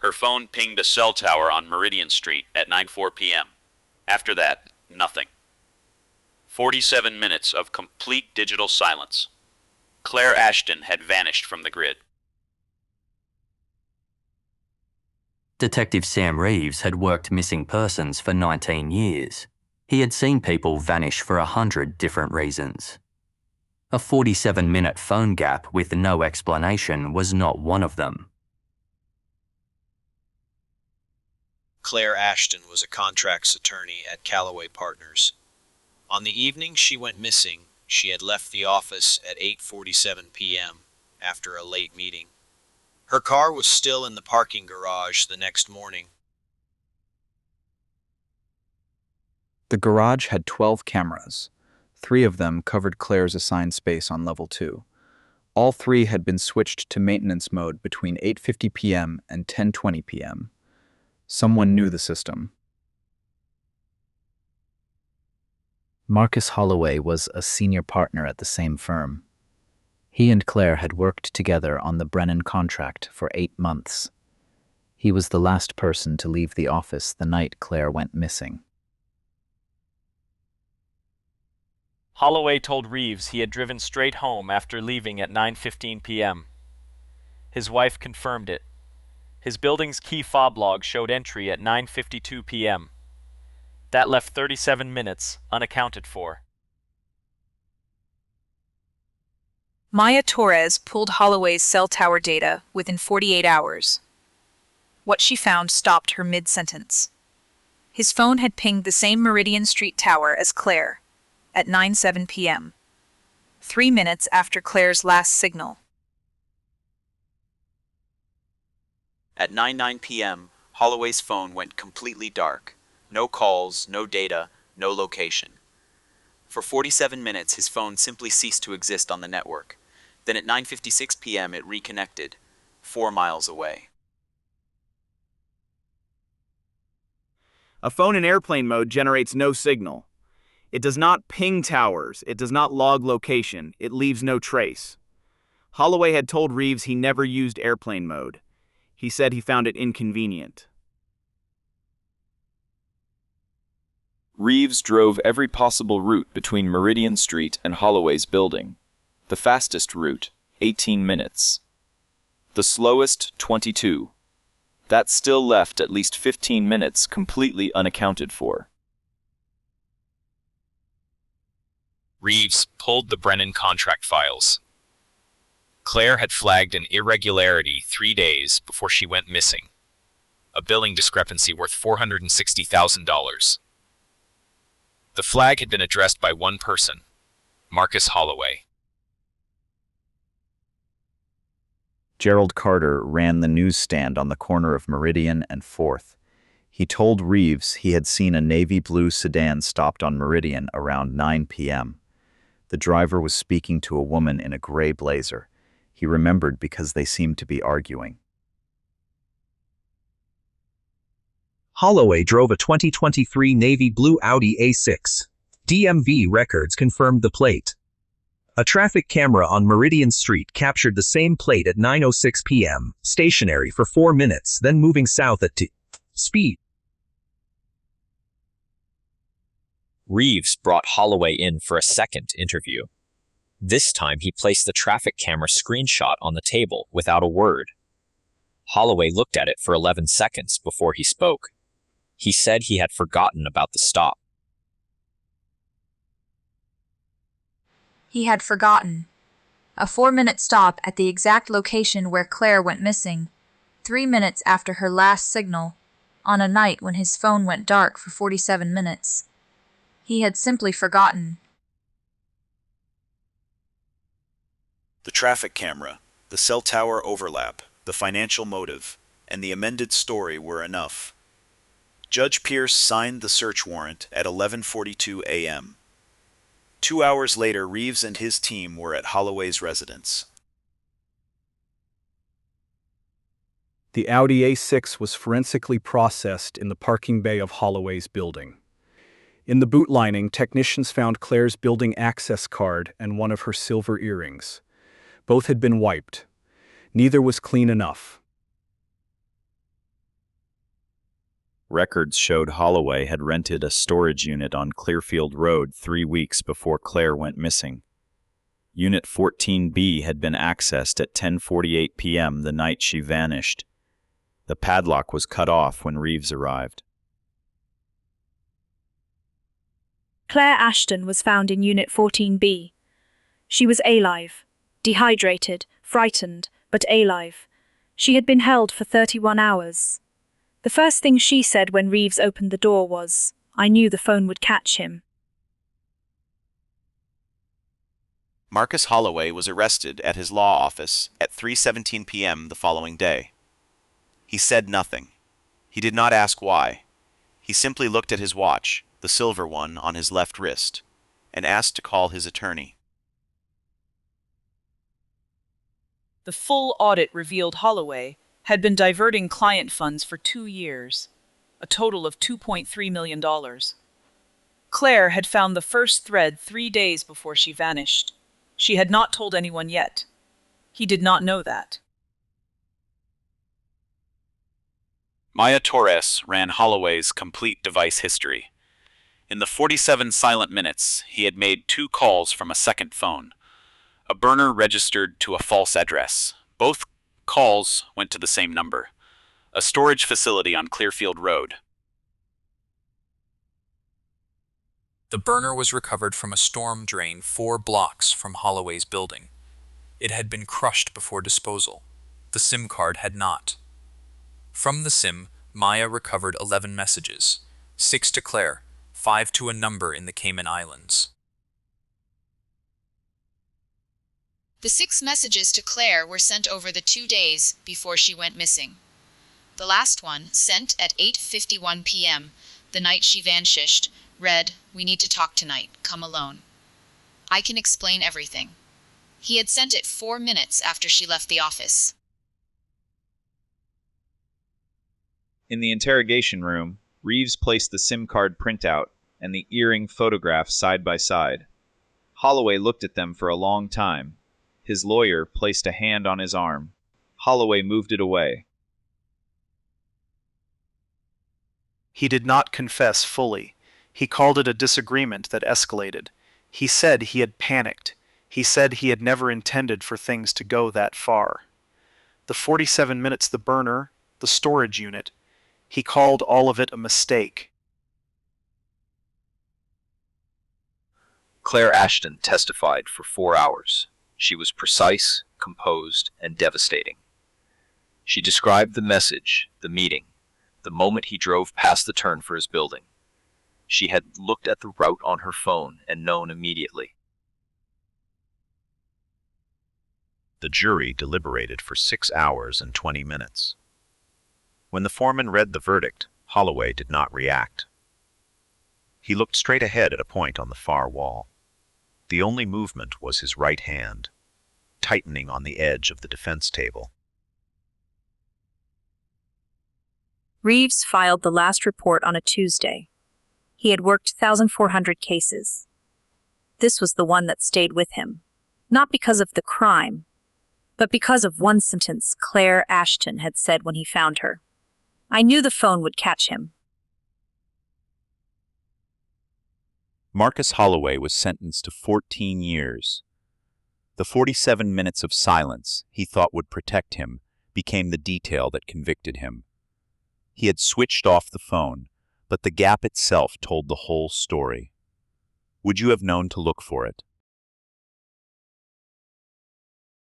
Her phone pinged a cell tower on Meridian Street at 9:04 p.m. After that, nothing. 47 minutes of complete digital silence. Claire Ashton had vanished from the grid. Detective Sam Reeves had worked missing persons for 19 years. He had seen people vanish for 100 different reasons. A 47-minute phone gap with no explanation was not one of them. Claire Ashton was a contracts attorney at Holloway Partners. On the evening she went missing, she had left the office at 8:47 p.m. after a late meeting. Her car was still in the parking garage the next morning. The garage had 12 cameras. 3 of them covered Claire's assigned space on level 2. All 3 had been switched to maintenance mode between 8:50 p.m. and 10:20 p.m. Someone knew the system. Marcus Holloway was a senior partner at the same firm. He and Claire had worked together on the Brennan Contract for 8 months. He was the last person to leave the office the night Claire went missing. Holloway told Reeves he had driven straight home after leaving at 9:15 p.m. His wife confirmed it. His building's key fob log showed entry at 9:52 p.m. That left 37 minutes unaccounted for. Maya Torres pulled Holloway's cell tower data within 48 hours. What she found stopped her mid-sentence. His phone had pinged the same Meridian Street tower as Claire at 9:07 p.m., 3 minutes after Claire's last signal. At 9:09 p.m., Holloway's phone went completely dark. No calls, no data, no location. For 47 minutes, his phone simply ceased to exist on the network. Then at 9:56 p.m., it reconnected, 4 miles away. A phone in airplane mode generates no signal. It does not ping towers, it does not log location, it leaves no trace. Holloway had told Reeves he never used airplane mode. He said he found it inconvenient. Reeves drove every possible route between Meridian Street and Holloway's building. The fastest route, 18 minutes. The slowest, 22. That still left at least 15 minutes completely unaccounted for. Reeves pulled the Brennan Contract files. Claire had flagged an irregularity 3 days before she went missing. A billing discrepancy worth $460,000. The flag had been addressed by one person, Marcus Holloway. Gerald Carter ran the newsstand on the corner of Meridian and 4th. He told Reeves he had seen a navy blue sedan stopped on Meridian around 9 p.m. The driver was speaking to a woman in a gray blazer. He remembered because they seemed to be arguing. Holloway drove a 2023 navy blue Audi A6. DMV records confirmed the plate. A traffic camera on Meridian Street captured the same plate at 9:06 p.m., stationary for 4 minutes, then moving south at speed. Reeves brought Holloway in for a second interview. This time he placed the traffic camera screenshot on the table without a word. Holloway looked at it for 11 seconds before he spoke. He said he had forgotten about the stop. He had forgotten. A 4-minute stop at the exact location where Claire went missing, 3 minutes after her last signal, on a night when his phone went dark for 47 minutes. He had simply forgotten. The traffic camera, the cell tower overlap, the financial motive, and the amended story were enough. Judge Pierce signed the search warrant at 11:42 a.m. 2 hours later, Reeves and his team were at Holloway's residence. The Audi A6 was forensically processed in the parking bay of Holloway's building. In the boot lining, technicians found Claire's building access card and one of her silver earrings. Both had been wiped. Neither was clean enough. Records showed Holloway had rented a storage unit on Clearfield Road 3 weeks before Claire went missing. Unit 14B had been accessed at 10:48 p.m. the night she vanished. The padlock was cut off when Reeves arrived. Claire Ashton was found in Unit 14B. She was alive, dehydrated, frightened, but alive. She had been held for 31 hours. The first thing she said when Reeves opened the door was, "I knew the phone would catch him." Marcus Holloway was arrested at his law office at 3:17 p.m. the following day. He said nothing. He did not ask why. He simply looked at his watch, the silver one on his left wrist, and asked to call his attorney. The full audit revealed Holloway had been diverting client funds for 2 years, a total of $2.3 million. Claire had found the first thread 3 days before she vanished. She had not told anyone yet. He did not know that. Maya Torres ran Holloway's complete device history. In the 47 silent minutes, he had made 2 calls from a second phone. A burner registered to a false address. Both calls went to the same number. A storage facility on Clearfield Road. The burner was recovered from a storm drain 4 blocks from Holloway's building. It had been crushed before disposal. The SIM card had not. From the SIM, Maya recovered 11 messages, 6 to Claire, 5 to a number in the Cayman Islands. The 6 messages to Claire were sent over the 2 days before she went missing. The last one, sent at 8:51 p.m., the night she vanished, read, "We need to talk tonight, come alone. I can explain everything." He had sent it 4 minutes after she left the office. In the interrogation room, Reeves placed the SIM card printout and the earring photograph side by side. Holloway looked at them for a long time. His lawyer placed a hand on his arm. Holloway moved it away. He did not confess fully. He called it a disagreement that escalated. He said he had panicked. He said he had never intended for things to go that far. The 47 minutes, the burner, the storage unit, he called all of it a mistake. Claire Ashton testified for 4 hours. She was precise, composed, and devastating. She described the message, the meeting, the moment he drove past the turn for his building. She had looked at the route on her phone and known immediately. The jury deliberated for 6 hours and 20 minutes. When the foreman read the verdict, Holloway did not react. He looked straight ahead at a point on the far wall. The only movement was his right hand, tightening on the edge of the defense table. Reeves filed the last report on a Tuesday. He had worked 1,400 cases. This was the one that stayed with him, not because of the crime, but because of one sentence Claire Ashton had said when he found her. "I knew the phone would catch him." Marcus Holloway was sentenced to 14 years. The 47 minutes of silence he thought would protect him became the detail that convicted him. He had switched off the phone, but the gap itself told the whole story. Would you have known to look for it?